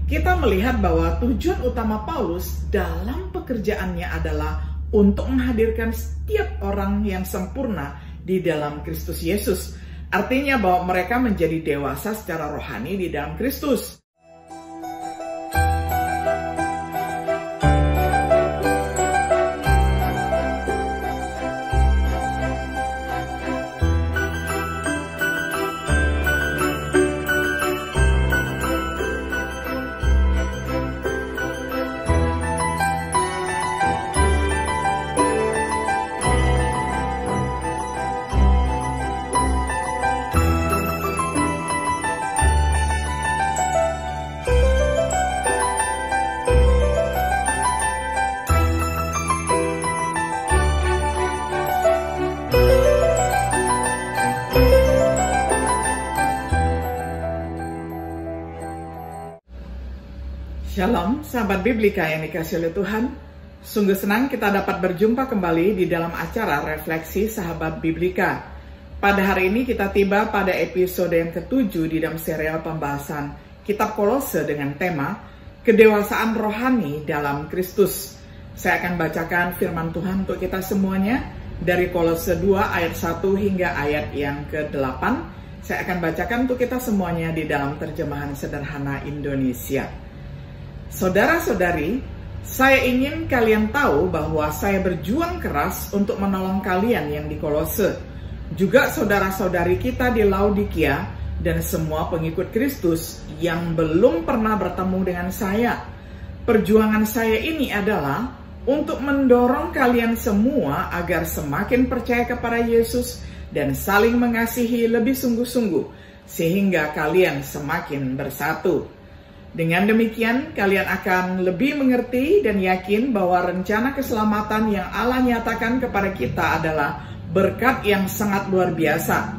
kita melihat bahwa tujuan utama Paulus dalam pekerjaannya adalah untuk menghadirkan setiap orang yang sempurna di dalam Kristus Yesus. Artinya bahwa mereka menjadi dewasa secara rohani di dalam Kristus. Shalom, sahabat Biblika yang dikasihi oleh Tuhan. Sungguh senang kita dapat berjumpa kembali di dalam acara Refleksi Sahabat Biblika. Pada hari ini kita tiba pada episode yang ke-7 di dalam serial pembahasan Kitab Kolose dengan tema Kedewasaan Rohani dalam Kristus. Saya akan bacakan firman Tuhan untuk kita semuanya dari Kolose 2 ayat 1 hingga ayat yang ke-8. Saya akan bacakan untuk kita semuanya di dalam terjemahan sederhana Indonesia. Saudara-saudari, saya ingin kalian tahu bahwa saya berjuang keras untuk menolong kalian yang di Kolose, juga saudara-saudari kita di Laodikia, dan semua pengikut Kristus yang belum pernah bertemu dengan saya. Perjuangan saya ini adalah untuk mendorong kalian semua agar semakin percaya kepada Yesus dan saling mengasihi lebih sungguh-sungguh, sehingga kalian semakin bersatu. Dengan demikian, kalian akan lebih mengerti dan yakin bahwa rencana keselamatan yang Allah nyatakan kepada kita adalah berkat yang sangat luar biasa.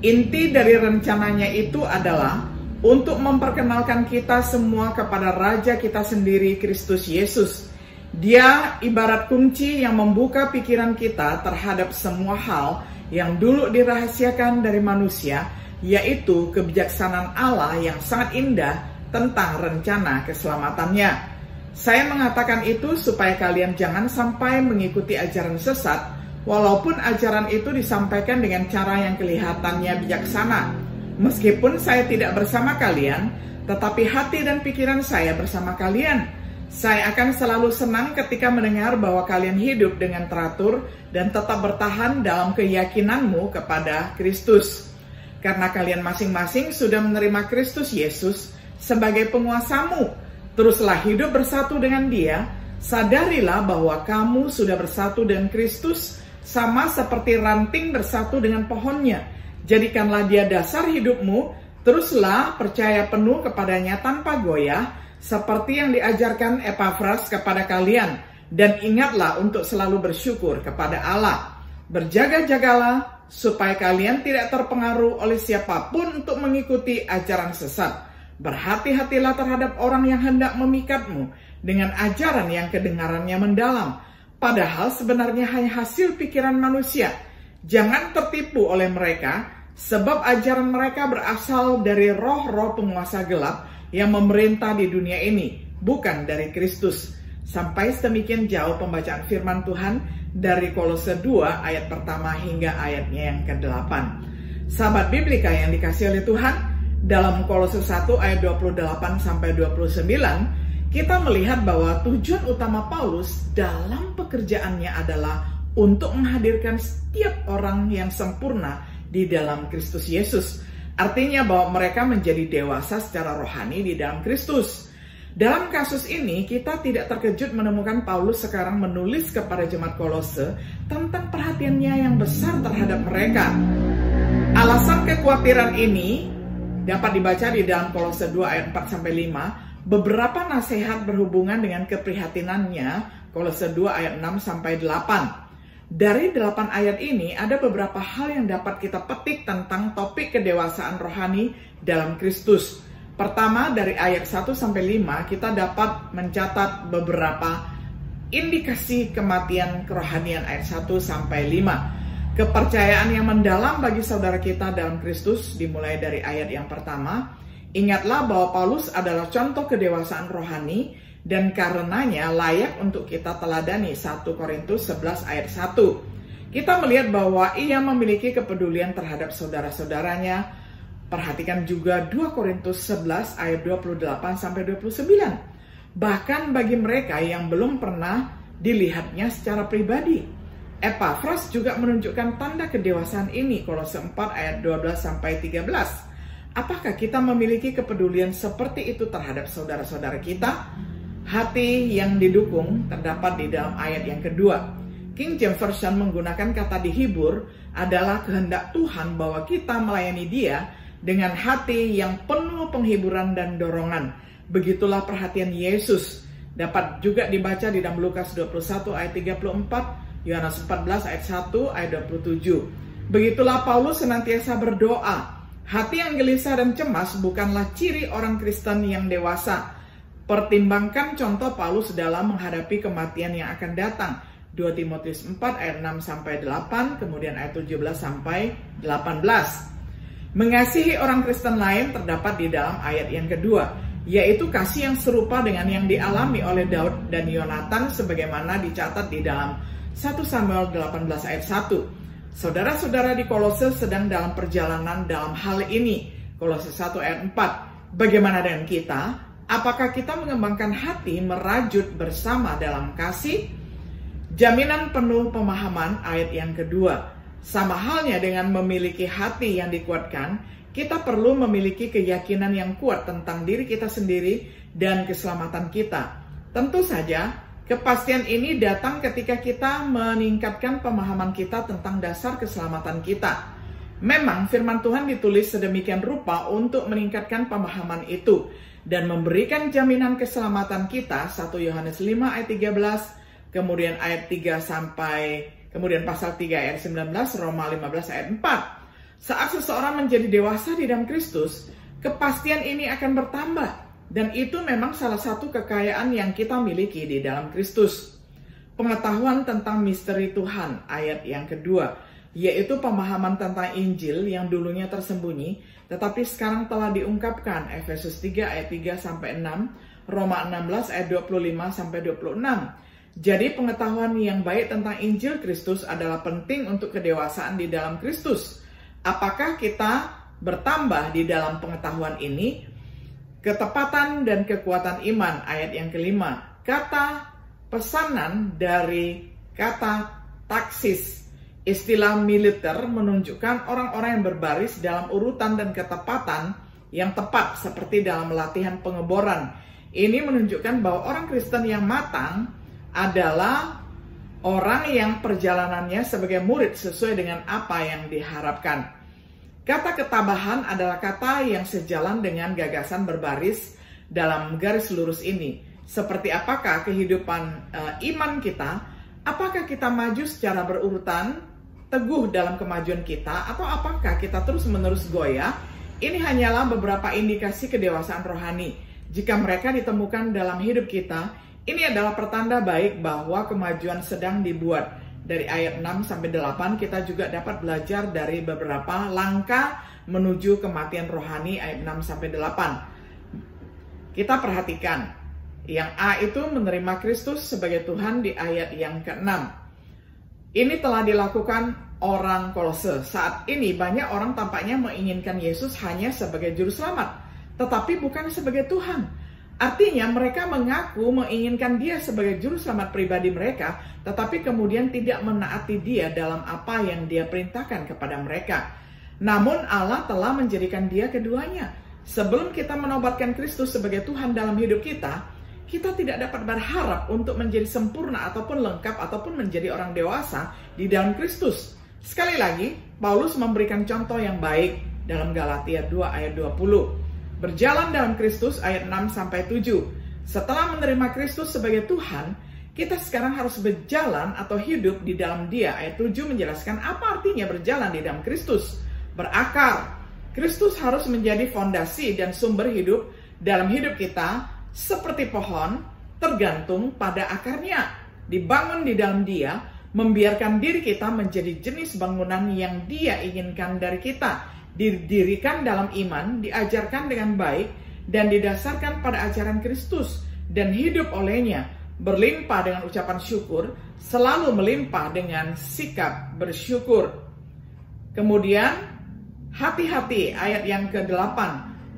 Inti dari rencananya itu adalah untuk memperkenalkan kita semua kepada Raja kita sendiri, Kristus Yesus. Dia ibarat kunci yang membuka pikiran kita terhadap semua hal yang dulu dirahasiakan dari manusia, yaitu kebijaksanaan Allah yang sangat indah tentang rencana keselamatannya. Saya mengatakan itu supaya kalian jangan sampai mengikuti ajaran sesat, walaupun ajaran itu disampaikan dengan cara yang kelihatannya bijaksana. Meskipun saya tidak bersama kalian, tetapi hati dan pikiran saya bersama kalian. Saya akan selalu senang ketika mendengar bahwa kalian hidup dengan teratur dan tetap bertahan dalam keyakinanmu kepada Kristus. Karena kalian masing-masing sudah menerima Kristus Yesus sebagai penguasamu, teruslah hidup bersatu dengan Dia. Sadarilah bahwa kamu sudah bersatu dengan Kristus, sama seperti ranting bersatu dengan pohonnya. Jadikanlah Dia dasar hidupmu, teruslah percaya penuh kepadanya tanpa goyah, seperti yang diajarkan Epafras kepada kalian. Dan ingatlah untuk selalu bersyukur kepada Allah. Berjaga-jagalah supaya kalian tidak terpengaruh oleh siapapun untuk mengikuti ajaran sesat. Berhati-hatilah terhadap orang yang hendak memikatmu dengan ajaran yang kedengarannya mendalam, padahal sebenarnya hanya hasil pikiran manusia. Jangan tertipu oleh mereka, sebab ajaran mereka berasal dari roh-roh penguasa gelap yang memerintah di dunia ini, bukan dari Kristus. Sampai sedemikian jauh pembacaan firman Tuhan dari Kolose 2 ayat pertama hingga ayatnya yang ke-8. Sahabat Biblika yang dikasihi oleh Tuhan, dalam Kolose 1 ayat 28-29, kita melihat bahwa tujuan utama Paulus dalam pekerjaannya adalah untuk menghadirkan setiap orang yang sempurna di dalam Kristus Yesus. Artinya bahwa mereka menjadi dewasa secara rohani di dalam Kristus. Dalam kasus ini, kita tidak terkejut menemukan Paulus sekarang menulis kepada jemaat Kolose tentang perhatiannya yang besar terhadap mereka. Alasan kekhawatiran ini dapat dibaca di dalam Kolose 2 ayat 4-5, beberapa nasihat berhubungan dengan keprihatinannya, Kolose 2 ayat 6-8. Dari 8 ayat ini ada beberapa hal yang dapat kita petik tentang topik kedewasaan rohani dalam Kristus. Pertama, dari ayat 1-5 kita dapat mencatat beberapa indikasi kematian kerohanian ayat 1-5. Kepercayaan yang mendalam bagi saudara kita dalam Kristus dimulai dari ayat yang pertama. Ingatlah bahwa Paulus adalah contoh kedewasaan rohani dan karenanya layak untuk kita teladani. 1 Korintus 11 ayat 1. Kita melihat bahwa ia memiliki kepedulian terhadap saudara-saudaranya. Perhatikan juga 2 Korintus 11 ayat 28-29. Bahkan bagi mereka yang belum pernah dilihatnya secara pribadi. Epafras juga menunjukkan tanda kedewasaan ini. Kolose 4 ayat 12-13. Apakah kita memiliki kepedulian seperti itu terhadap saudara-saudara kita? Hati yang didukung terdapat di dalam ayat yang kedua. King James Version menggunakan kata dihibur adalah kehendak Tuhan bahwa kita melayani Dia dengan hati yang penuh penghiburan dan dorongan. Begitulah perhatian Yesus. Dapat juga dibaca di dalam Lukas 21 ayat 34, Yohanes 14 ayat 1 ayat 27. Begitulah Paulus senantiasa berdoa. Hati yang gelisah dan cemas bukanlah ciri orang Kristen yang dewasa. Pertimbangkan contoh Paulus dalam menghadapi kematian yang akan datang. 2 Timotius 4 ayat 6-8, kemudian ayat 17-18. Mengasihi orang Kristen lain terdapat di dalam ayat yang kedua, yaitu kasih yang serupa dengan yang dialami oleh Daud dan Yonatan sebagaimana dicatat di dalam 1 Samuel 18 ayat 1. Saudara-saudara di Kolose sedang dalam perjalanan dalam hal ini. Kolose 1 ayat 4. Bagaimana dengan kita? Apakah kita mengembangkan hati merajut bersama dalam kasih? Jaminan penuh pemahaman ayat yang kedua. Sama halnya dengan memiliki hati yang dikuatkan, kita perlu memiliki keyakinan yang kuat tentang diri kita sendiri dan keselamatan kita. Tentu saja, kepastian ini datang ketika kita meningkatkan pemahaman kita tentang dasar keselamatan kita. Memang firman Tuhan ditulis sedemikian rupa untuk meningkatkan pemahaman itu dan memberikan jaminan keselamatan kita. 1 Yohanes 5 ayat 13, kemudian ayat 3 kemudian pasal 3 ayat 19, Roma 15 ayat 4. Saat seseorang menjadi dewasa di dalam Kristus, kepastian ini akan bertambah. Dan itu memang salah satu kekayaan yang kita miliki di dalam Kristus. Pengetahuan tentang misteri Tuhan, ayat yang kedua, yaitu pemahaman tentang Injil yang dulunya tersembunyi, tetapi sekarang telah diungkapkan. Efesus 3 ayat 3-6, Roma 16 ayat 25-26. Jadi pengetahuan yang baik tentang Injil Kristus adalah penting untuk kedewasaan di dalam Kristus. Apakah kita bertambah di dalam pengetahuan ini? Ketepatan dan kekuatan iman, ayat yang kelima. Kata pesanan dari kata taksis, istilah militer menunjukkan orang-orang yang berbaris dalam urutan dan ketepatan yang tepat seperti dalam latihan pengeboran. Ini menunjukkan bahwa orang Kristen yang matang adalah orang yang perjalanannya sebagai murid sesuai dengan apa yang diharapkan. Kata ketabahan adalah kata yang sejalan dengan gagasan berbaris dalam garis lurus ini. Seperti apakah kehidupan iman kita? Apakah kita maju secara berurutan, teguh dalam kemajuan kita, atau apakah kita terus-menerus goyah? Ini hanyalah beberapa indikasi kedewasaan rohani. Jika mereka ditemukan dalam hidup kita, ini adalah pertanda baik bahwa kemajuan sedang dibuat. Dari ayat 6-8 kita juga dapat belajar dari beberapa langkah menuju kematian rohani ayat 6-8. Kita perhatikan, yang A itu menerima Kristus sebagai Tuhan di ayat yang ke-6. Ini telah dilakukan orang Kolose. Saat ini banyak orang tampaknya menginginkan Yesus hanya sebagai juru selamat, tetapi bukan sebagai Tuhan. Artinya mereka mengaku menginginkan Dia sebagai juru selamat pribadi mereka, tetapi kemudian tidak menaati Dia dalam apa yang Dia perintahkan kepada mereka. Namun Allah telah menjadikan Dia keduanya. Sebelum kita menobatkan Kristus sebagai Tuhan dalam hidup kita, kita tidak dapat berharap untuk menjadi sempurna ataupun lengkap ataupun menjadi orang dewasa di dalam Kristus. Sekali lagi, Paulus memberikan contoh yang baik dalam Galatia 2 ayat 20. Berjalan dalam Kristus ayat 6-7. Setelah menerima Kristus sebagai Tuhan, kita sekarang harus berjalan atau hidup di dalam Dia. Ayat 7 menjelaskan apa artinya berjalan di dalam Kristus. Berakar. Kristus harus menjadi fondasi dan sumber hidup dalam hidup kita seperti pohon tergantung pada akarnya. Dibangun di dalam Dia, membiarkan diri kita menjadi jenis bangunan yang Dia inginkan dari kita. didirikan dalam iman, diajarkan dengan baik, dan didasarkan pada ajaran Kristus, dan hidup olehnya, berlimpah dengan ucapan syukur, selalu melimpah dengan sikap bersyukur. Kemudian, hati-hati ayat yang ke-8.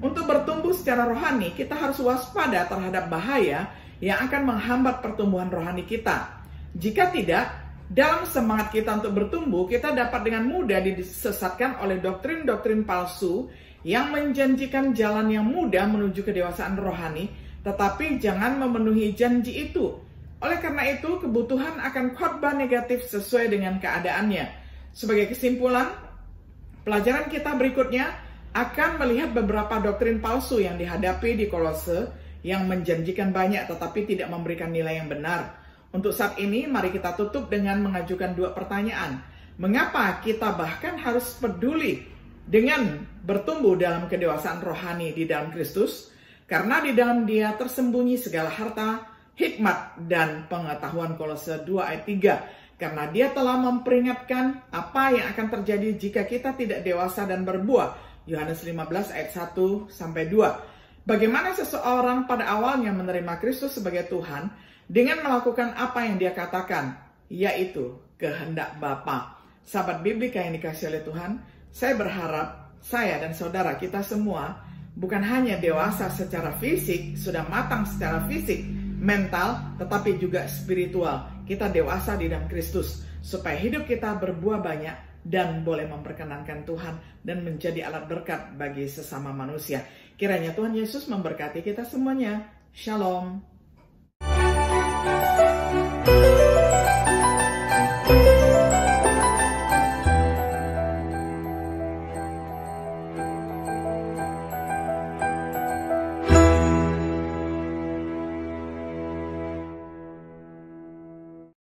Untuk bertumbuh secara rohani, kita harus waspada terhadap bahaya yang akan menghambat pertumbuhan rohani kita. Jika tidak, dalam semangat kita untuk bertumbuh, kita dapat dengan mudah disesatkan oleh doktrin-doktrin palsu yang menjanjikan jalan yang mudah menuju kedewasaan rohani, tetapi jangan memenuhi janji itu. Oleh karena itu, kebutuhan akan khotbah negatif sesuai dengan keadaannya. Sebagai kesimpulan, pelajaran kita berikutnya akan melihat beberapa doktrin palsu yang dihadapi di Kolose yang menjanjikan banyak tetapi tidak memberikan nilai yang benar. Untuk saat ini, mari kita tutup dengan mengajukan dua pertanyaan. Mengapa kita bahkan harus peduli dengan bertumbuh dalam kedewasaan rohani di dalam Kristus? Karena di dalam Dia tersembunyi segala harta, hikmat, dan pengetahuan. Kolose 2 ayat 3. Karena Dia telah memperingatkan apa yang akan terjadi jika kita tidak dewasa dan berbuah. Yohanes 15 ayat 1-2. Bagaimana seseorang pada awalnya menerima Kristus sebagai Tuhan dengan melakukan apa yang Dia katakan, yaitu kehendak Bapa. Sahabat Biblika yang dikasihi oleh Tuhan, saya berharap saya dan saudara kita semua bukan hanya dewasa secara fisik, sudah matang secara fisik, mental, tetapi juga spiritual. Kita dewasa di dalam Kristus, supaya hidup kita berbuah banyak dan boleh memperkenankan Tuhan dan menjadi alat berkat bagi sesama manusia. Kiranya Tuhan Yesus memberkati kita semuanya. Shalom.